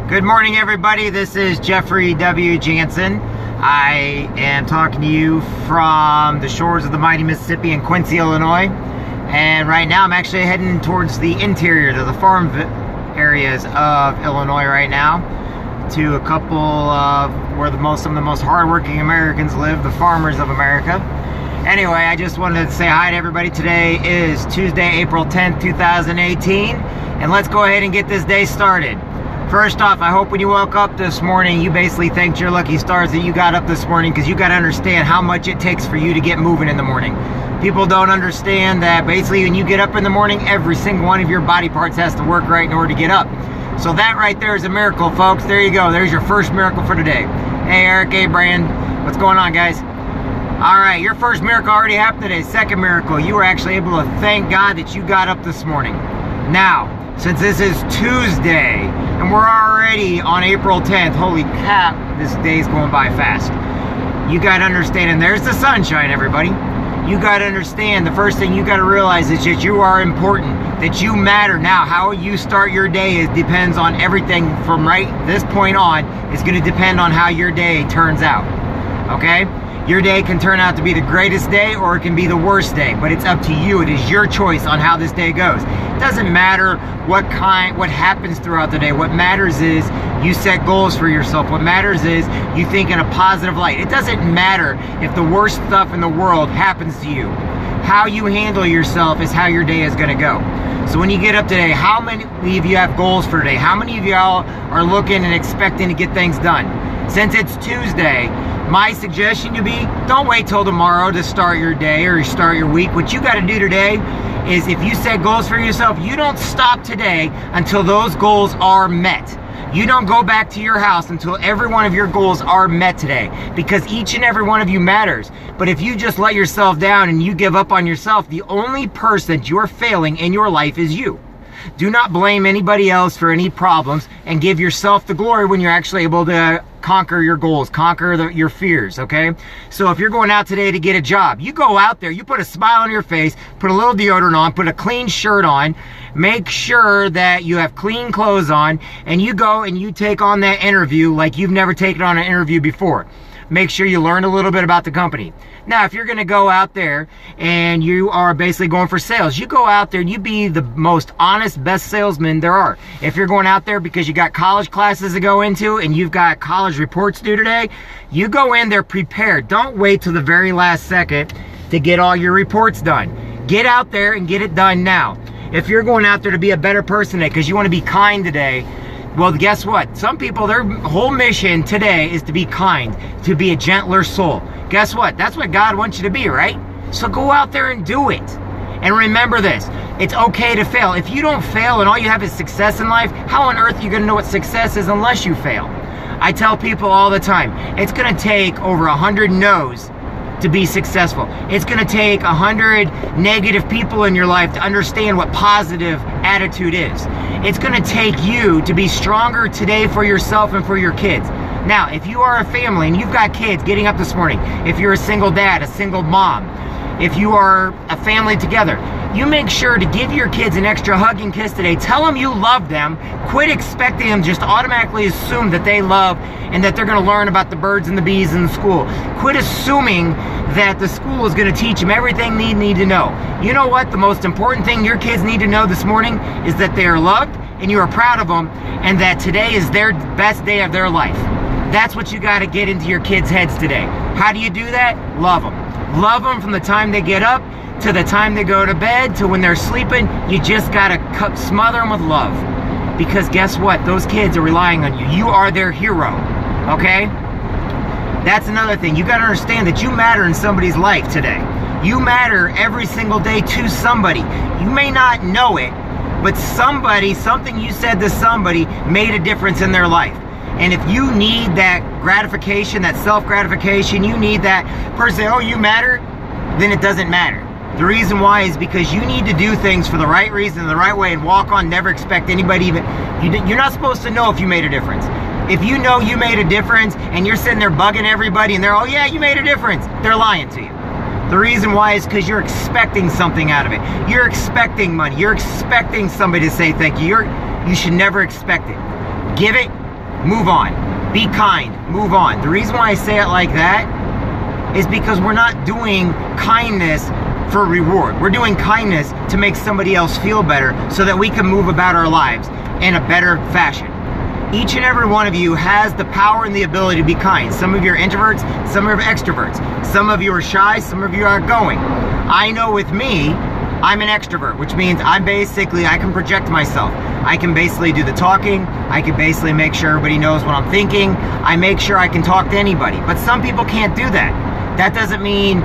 Good morning, everybody. This is Jeffrey W. Jansen. I am talking to you from the shores of the mighty Mississippi in Quincy, Illinois. And right now I'm actually heading towards the interior, to the farm areas of Illinois right now, to a couple of where some of the most hardworking Americans live, the farmers of America. Anyway, I just wanted to say hi to everybody. Today is Tuesday, April 10th, 2018, and let's go ahead and get this day started. First off, I hope when you woke up this morning, you basically thanked your lucky stars that you got up this morning, because you got to understand how much it takes for you to get moving in the morning. People don't understand that basically when you get up in the morning, every single one of your body parts has to work right in order to get up. So that right there is a miracle, folks. There you go. There's your first miracle for today. Hey, Eric, hey, Brand. What's going on, guys? All right, your first miracle already happened today. Second miracle, you were actually able to thank God that you got up this morning. Now, since this is Tuesday, and we're already on April 10th, holy crap, this day's going by fast. You gotta understand, and there's the sunshine, everybody. You gotta understand, the first thing you gotta realize is that you are important, that you matter. Now, how you start your day depends on everything from this point on. It's gonna depend on how your day turns out, okay? Your day can turn out to be the greatest day, or it can be the worst day, but it's up to you. It is your choice on how this day goes. It doesn't matter what happens throughout the day. What matters is you set goals for yourself. What matters is you think in a positive light. It doesn't matter if the worst stuff in the world happens to you. How you handle yourself is how your day is going to go. So when you get up today, how many of you have goals for today? How many of y'all are looking and expecting to get things done? Since it's Tuesday, my suggestion to be, don't wait till tomorrow to start your day or start your week. What you got to do today is, if you set goals for yourself, you don't stop today until those goals are met. You don't go back to your house until every one of your goals are met today, because each and every one of you matters. But if you just let yourself down and you give up on yourself, the only person you're failing in your life is you. Do not blame anybody else for any problems, and give yourself the glory when you're actually able to conquer your goals, conquer your fears, okay? So if you're going out today to get a job, you go out there, you put a smile on your face, put a little deodorant on, put a clean shirt on, make sure that you have clean clothes on, and you go and you take on that interview like you've never taken on an interview before. Make sure you learn a little bit about the company. Now, if you're going to go out there and you are basically going for sales, you go out there and you be the most honest, best salesman there are. If you're going out there because you got college classes to go into and you've got college reports due today, you go in there prepared. Don't wait till the very last second to get all your reports done. Get out there and get it done now. If you're going out there to be a better person today because you want to be kind today, well, guess what? Some people, their whole mission today is to be kind, to be a gentler soul. Guess what? That's what God wants you to be, right? So go out there and do it. And remember this, it's okay to fail. If you don't fail and all you have is success in life, how on earth are you going to know what success is unless you fail? I tell people all the time, it's going to take over 100 no's to be successful. It's going to take 100 negative people in your life to understand what positive attitude is. It's going to take you to be stronger today for yourself and for your kids. Now, if you are a family and you've got kids getting up this morning, if you're a single dad, a single mom, if you are a family together, you make sure to give your kids an extra hug and kiss today. Tell them you love them. Quit expecting them just automatically assume that they love and that they're going to learn about the birds and the bees in the school. Quit assuming that the school is going to teach them everything they need to know. You know what? The most important thing your kids need to know this morning is that they are loved and you are proud of them, and that today is their best day of their life. That's what you got to get into your kids' heads today. How do you do that? Love them. Love them from the time they get up to the time they go to bed to when they're sleeping. You just got to smother them with love. Because guess what? Those kids are relying on you. You are their hero. Okay? That's another thing. You got to understand that you matter in somebody's life today. You matter every single day to somebody. You may not know it, but something you said to somebody made a difference in their life. And if you need that gratification, that self-gratification, you need that person, oh, you matter, then it doesn't matter. The reason why is because you need to do things for the right reason, the right way, and walk on, never expect anybody you're not supposed to know if you made a difference. If you know you made a difference and you're sitting there bugging everybody and they're, oh yeah, you made a difference, they're lying to you. The reason why is because you're expecting something out of it. You're expecting money. You're expecting somebody to say thank you. You should never expect it. Give it, move on. Be kind, move on. The reason why I say it like that is because we're not doing kindness for reward. We're doing kindness to make somebody else feel better so that we can move about our lives in a better fashion. Each and every one of you has the power and the ability to be kind. Some of you are introverts, some of you are extroverts. Some of you are shy, some of you are outgoing. I know with me, I'm an extrovert, which means I can project myself. I can basically do the talking. I can basically make sure everybody knows what I'm thinking. I make sure I can talk to anybody. But some people can't do that. That doesn't mean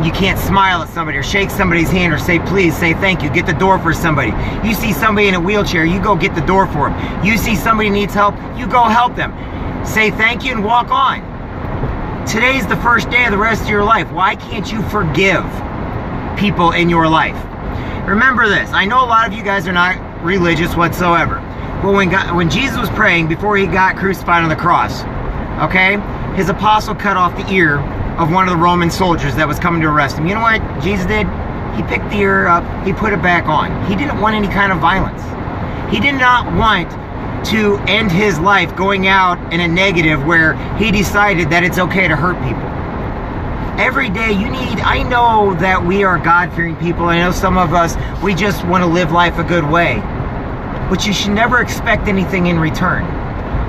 you can't smile at somebody or shake somebody's hand or say please, say thank you, get the door for somebody. You see somebody in a wheelchair, you go get the door for them. You see somebody needs help, you go help them. Say thank you and walk on. Today's the first day of the rest of your life. Why can't you forgive people in your life? Remember this. I know a lot of you guys are not religious whatsoever. But when Jesus was praying before he got crucified on the cross, okay, his apostle cut off the ear of one of the Roman soldiers that was coming to arrest him. You know what Jesus did? He picked the ear up, he put it back on. He didn't want any kind of violence. He did not want to end his life going out in a negative where he decided that it's okay to hurt people. Every day I know that we are God-fearing people. I know some of us, we just want to live life a good way. But you should never expect anything in return.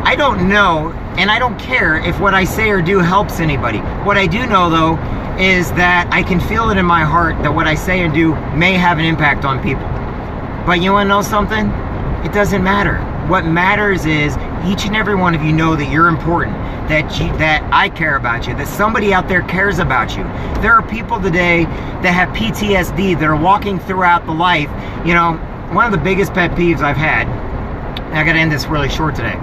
I don't know, and I don't care if what I say or do helps anybody. What I do know, though, is that I can feel it in my heart that what I say and do may have an impact on people. But you want to know something? It doesn't matter. What matters is each and every one of you know that you're important, that I care about you, that somebody out there cares about you. There are people today that have PTSD that are walking throughout the life. You know, one of the biggest pet peeves I've had, and I got to end this really short today,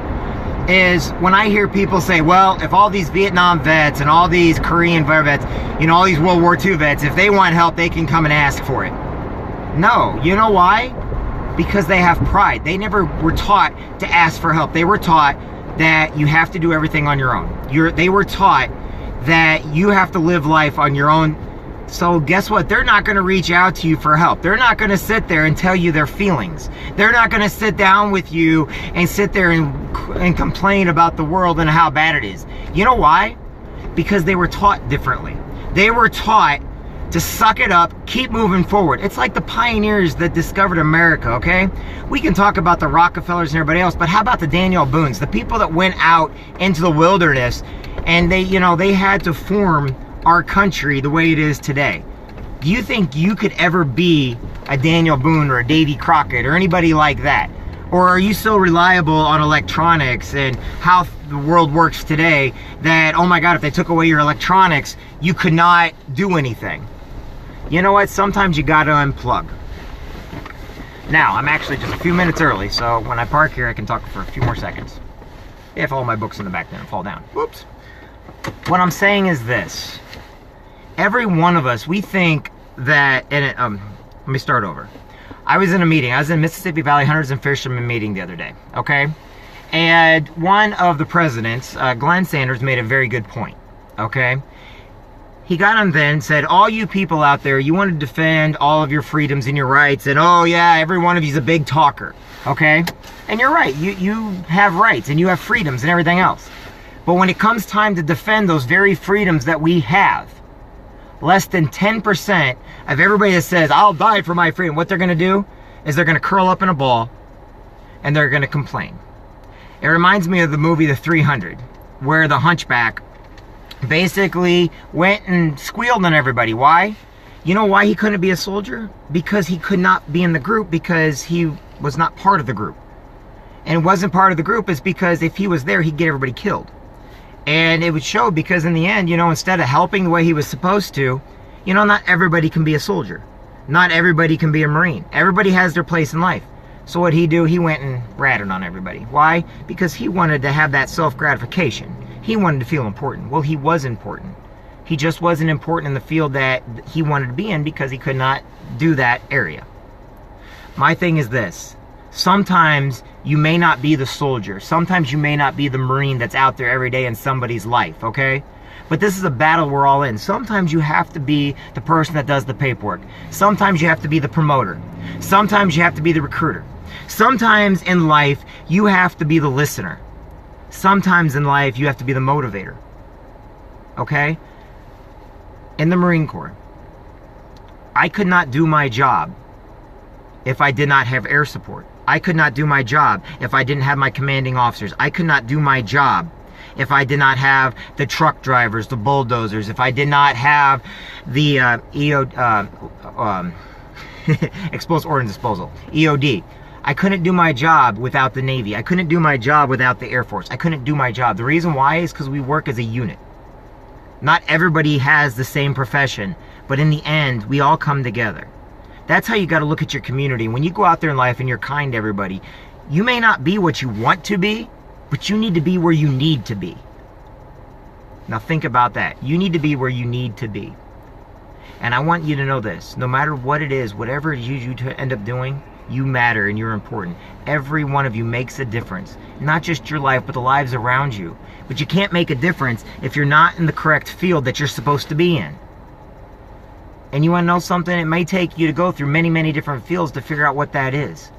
is when I hear people say, well, if all these Vietnam vets and all these Korean vets, you know, all these World War II vets, if they want help, they can come and ask for it. No, you know why? Because they have pride. They never were taught to ask for help. They were taught that you have to do everything on your own. They were taught that you have to live life on your own. So guess what? They're not going to reach out to you for help. They're not going to sit there and tell you their feelings. They're not going to sit down with you and sit there and complain about the world and how bad it is. You know why? Because they were taught differently. They were taught to suck it up, keep moving forward. It's like the pioneers that discovered America, okay? We can talk about the Rockefellers and everybody else, but how about the Daniel Boones, the people that went out into the wilderness and they had to form our country the way it is today. Do you think you could ever be a Daniel Boone or a Davy Crockett or anybody like that? Or are you so reliable on electronics and how the world works today that, oh my God, if they took away your electronics, you could not do anything? You know what? Sometimes you gotta unplug. Now, I'm actually just a few minutes early, so when I park here, I can talk for a few more seconds. If all my books in the back didn't fall down. Whoops. What I'm saying is this. Every one of us, we think that, let me start over. I was in a meeting. I was in Mississippi Valley Hunters and Fishermen meeting the other day, okay? And one of the presidents, Glenn Sanders, made a very good point, okay? He got on then and said, all you people out there, you want to defend all of your freedoms and your rights, and oh yeah, every one of you's a big talker, okay? And you're right, you have rights and you have freedoms and everything else. But when it comes time to defend those very freedoms that we have, less than 10% of everybody that says, I'll die for my freedom, what they're going to do is they're going to curl up in a ball and they're going to complain. It reminds me of the movie The 300, where the hunchback basically went and squealed on everybody. Why? You know why he couldn't be a soldier? Because he could not be in the group because he was not part of the group. And it wasn't part of the group is because if he was there, he'd get everybody killed. And it would show because in the end, instead of helping the way he was supposed to, not everybody can be a soldier. Not everybody can be a Marine. Everybody has their place in life. So what'd he do? He went and ratted on everybody. Why? Because he wanted to have that self-gratification. He wanted to feel important. Well, he was important. He just wasn't important in the field that he wanted to be in because he could not do that area. My thing is this. Sometimes you may not be the soldier. Sometimes you may not be the Marine that's out there every day in somebody's life, okay? But this is a battle we're all in. Sometimes you have to be the person that does the paperwork. Sometimes you have to be the promoter. Sometimes you have to be the recruiter. Sometimes in life, you have to be the listener. Sometimes in life, you have to be the motivator. Okay? In the Marine Corps, I could not do my job if I did not have air support. I could not do my job if I didn't have my commanding officers. I could not do my job if I did not have the truck drivers, the bulldozers, if I did not have the explosive ordnance disposal, EOD. I couldn't do my job without the Navy. I couldn't do my job without the Air Force. I couldn't do my job. The reason why is because we work as a unit. Not everybody has the same profession, but in the end, we all come together. That's how you got to look at your community. When you go out there in life and you're kind to everybody, you may not be what you want to be, but you need to be where you need to be. Now think about that. You need to be where you need to be. And I want you to know this. No matter what it is, whatever it is you end up doing, you matter and you're important. Every one of you makes a difference. Not just your life, but the lives around you. But you can't make a difference if you're not in the correct field that you're supposed to be in. And you want to know something? It may take you to go through many, many different fields to figure out what that is.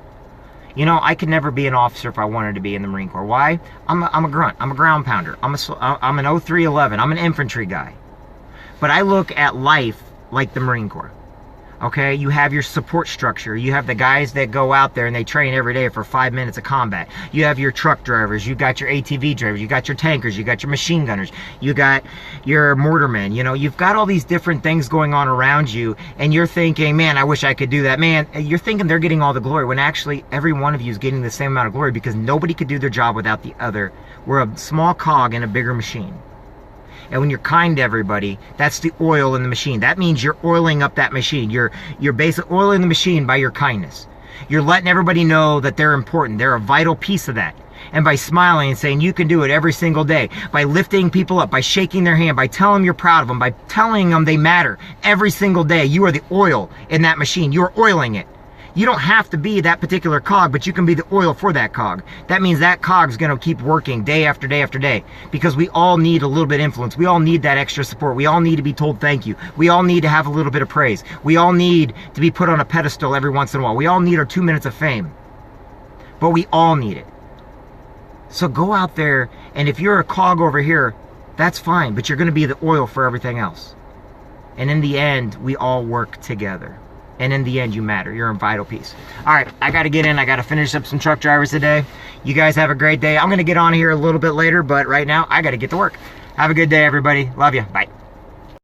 You know, I could never be an officer if I wanted to be in the Marine Corps. Why? I'm a grunt. I'm a ground pounder. I'm an 0311. I'm an infantry guy. But I look at life like the Marine Corps. Okay, you have your support structure. You have the guys that go out there and they train every day for 5 minutes of combat. You have your truck drivers. You got your ATV drivers. You got your tankers. You got your machine gunners. You got your mortarmen. You know, you've got all these different things going on around you, and you're thinking, man, I wish I could do that. Man, you're thinking they're getting all the glory, when actually every one of you is getting the same amount of glory, because nobody could do their job without the other. We're a small cog in a bigger machine. And when you're kind to everybody, that's the oil in the machine. That means you're oiling up that machine. You're basically oiling the machine by your kindness. You're letting everybody know that they're important. They're a vital piece of that. And by smiling and saying you can do it every single day, by lifting people up, by shaking their hand, by telling them you're proud of them, by telling them they matter every single day, you are the oil in that machine. You're oiling it. You don't have to be that particular cog, but you can be the oil for that cog. That means that cog's going to keep working day after day after day, because we all need a little bit of influence. We all need that extra support. We all need to be told thank you. We all need to have a little bit of praise. We all need to be put on a pedestal every once in a while. We all need our 2 minutes of fame, but we all need it. So go out there, and if you're a cog over here, that's fine, but you're going to be the oil for everything else. And in the end, we all work together. And in the end, you matter. You're a vital piece. All right, I got to get in. I got to finish up some truck drivers today. You guys have a great day. I'm going to get on here a little bit later, but right now, I got to get to work. Have a good day, everybody. Love you. Bye.